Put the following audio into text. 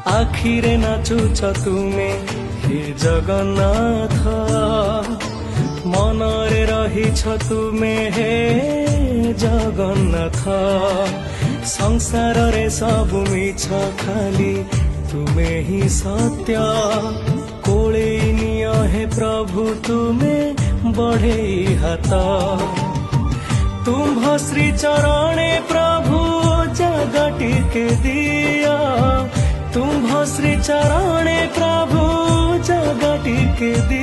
आखिरे नाचुछ तुमे हे जगन्नाथ, मनरे रहिछ तुमे हे जगन्नाथ। संसार रे सबु मिछ खाली तुमे ही सत्य, कोले निय हे प्रभु तुमे बढ़े हाथ। तुम्भ श्री चरणे प्रभु जगह टिके दिया, तुम्भ श्री चरणे प्रभु जगह टिके दिया।